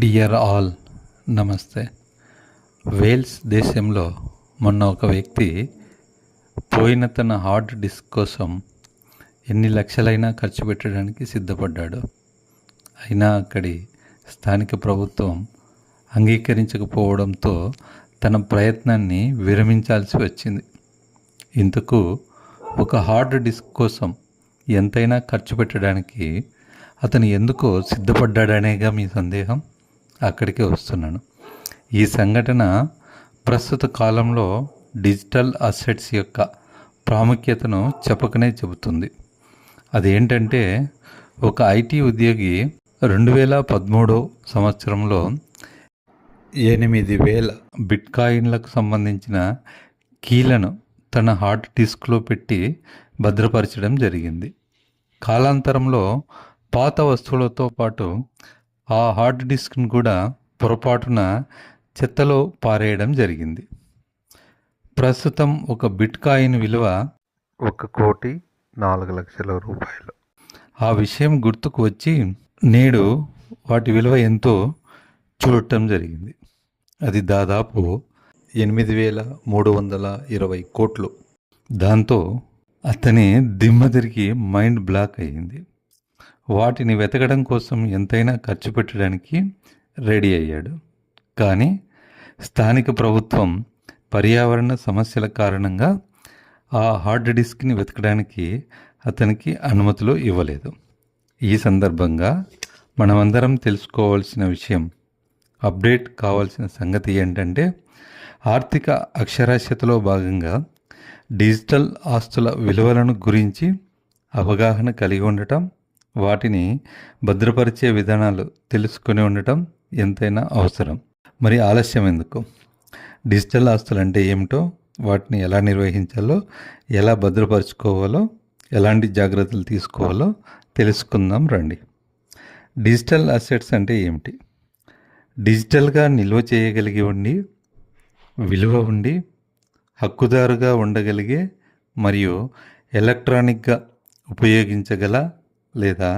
Dear all, నమస్తే. Wales దేశంలో మొన్న ఒక వ్యక్తి పోయిన తన హార్డ్ డిస్క్ కోసం ఎన్ని లక్షలైనా ఖర్చు పెట్టడానికి సిద్ధపడ్డాడు. అయినా అక్కడి స్థానిక ప్రభుత్వం అంగీకరించకపోవడంతో తన ప్రయత్నాన్ని విరమించాల్సి వచ్చింది. ఇంతకు ఒక హార్డ్ డిస్క్ కోసం ఎంతైనా ఖర్చు పెట్టడానికి అతను ఎందుకో సిద్ధపడ్డాడనేగా మీ సందేహం. అక్కడికే వస్తున్నాను. ఈ సంఘటన ప్రస్తుత కాలంలో డిజిటల్ అసెట్స్ యొక్క ప్రాముఖ్యతను చెప్పకనే చెబుతుంది. అదేంటంటే, ఒక ఐటీ ఉద్యోగి 2013 సంవత్సరంలో 8,000 బిట్కాయిన్లకు సంబంధించిన కీలను తన హార్డ్ డిస్క్లో పెట్టి భద్రపరచడం జరిగింది. కాలాంతరంలో పాత వస్తువులతో పాటు ఆ హార్డ్ డిస్క్ను కూడా పొరపాటున చెత్తలో పారేయడం జరిగింది. ప్రస్తుతం ఒక బిట్కాయిన్ విలువ 1,04,00,000 రూపాయలు. ఆ విషయం గుర్తుకు వచ్చి నేడు వాటి విలువ ఎంతో చూడటం జరిగింది. అది దాదాపు 8,320 కోట్లు. దాంతో అతని దిమ్మ తిరిగి మైండ్ బ్లాక్ అయ్యింది. వాటిని వెతకడం కోసం ఎంతైనా ఖర్చు పెట్టడానికి రెడీ అయ్యాడు. కానీ స్థానిక ప్రభుత్వం పర్యావరణ సమస్యల కారణంగా ఆ హార్డ్ డిస్క్ని వెతకడానికి అతనికి అనుమతులు ఇవ్వలేదు. ఈ సందర్భంగా మనమందరం తెలుసుకోవాల్సిన విషయం, అప్డేట్ కావాల్సిన సంగతి ఏంటంటే, ఆర్థిక అక్షరాస్యతలో భాగంగా డిజిటల్ ఆస్తుల విలువలను గురించి అవగాహన కలిగి ఉండటం, వాటిని భద్రపరిచే విధానాలు తెలుసుకొని ఉండటం ఎంతైనా అవసరం. మరి ఆలస్యం ఎందుకు? డిజిటల్ ఆస్తులు అంటే ఏమిటో, వాటిని ఎలా నిర్వహించాలో, ఎలా భద్రపరచుకోవాలో, ఎలాంటి జాగ్రత్తలు తీసుకోవాలో తెలుసుకుందాం రండి. డిజిటల్ అసెట్స్ అంటే ఏమిటి? డిజిటల్గా నిల్వ చేయగలిగి ఉండి, విలువ ఉండి, హక్కుదారుగా ఉండగలిగే మరియు ఎలక్ట్రానిక్గా ఉపయోగించగల లేదా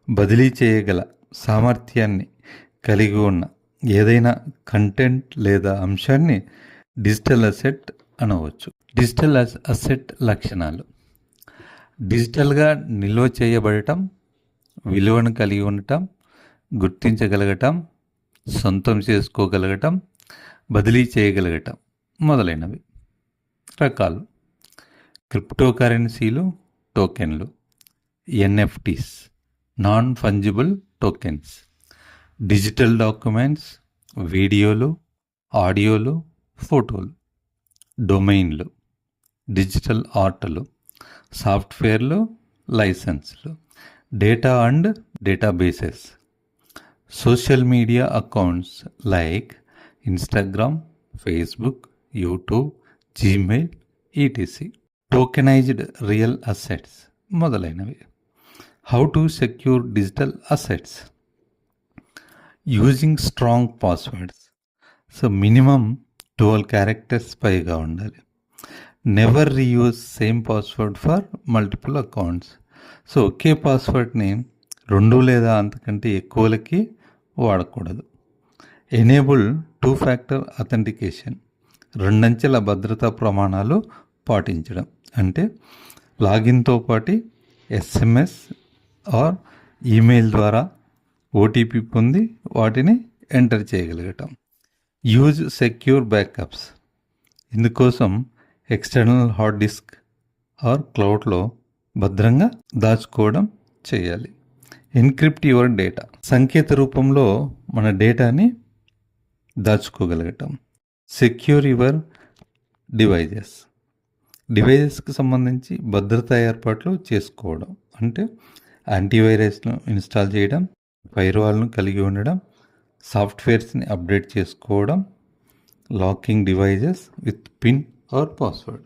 బదిలీ చేయగల సామర్థ్యాన్ని కలిగి ఉన్న ఏదైనా కంటెంట్ లేదా అంశాన్ని డిజిటల్ అసెట్ అనవచ్చు. డిజిటల్ అసెట్ లక్షణాలు: డిజిటల్గా నిల్వ చేయబడటం, విలువను కలిగి ఉండటం, గుర్తించగలగటం, సొంతం చేసుకోగలగటం, బదిలీ చేయగలగటం మొదలైనవి. రకాలు: క్రిప్టోకరెన్సీలు, టోకెన్లు, NFTs, non fungible tokens, digital documents, వీడియోలు, ఆడియోలు, ఫోటోలు, డొమైన్లు, డిజిటల్ ఆర్ట్లు, సాఫ్ట్వేర్లు, లైసెన్స్లు, data and databases, social media accounts like Instagram, Facebook, YouTube, Gmail, ETC, tokenised real assets మొదలైనవి. How to secure digital assets? Using strong passwords. So minimum 12 characters పైగా ఉండాలి. Never reuse same password for multiple accounts. So ఒకే పాస్వర్డ్ని 2 లేదా అంతకంటే ఎక్కువలకి వాడకూడదు. Enable 2 factor authentication. 2 అంచెల భద్రతా ప్రమాణాలు పాటించడం. అంటే లాగిన్తో పాటు ఎస్ఎంఎస్ ఆర్ ఈమెయిల్ ద్వారా ఓటీపీ పొంది వాటిని ఎంటర్ చేయగలగటం. Use secure backups. ఇందుకోసం ఎక్స్టర్నల్ హార్డ్ డిస్క్ ఆర్ క్లౌడ్లో భద్రంగా దాచుకోవడం చేయాలి. Encrypt your data. సంకేత రూపంలో మన డేటాని దాచుకోగలగటం. సెక్యూర్ యువర్ డివైజెస్కి సంబంధించి భద్రతా ఏర్పాట్లు చేసుకోవడం. అంటే యాంటీవైరస్ను ఇన్స్టాల్ చేయడం, ఫైర్వాల్ను కలిగి ఉండడం, సాఫ్ట్వేర్స్ని అప్డేట్ చేసుకోవడం, locking devices with pin are password.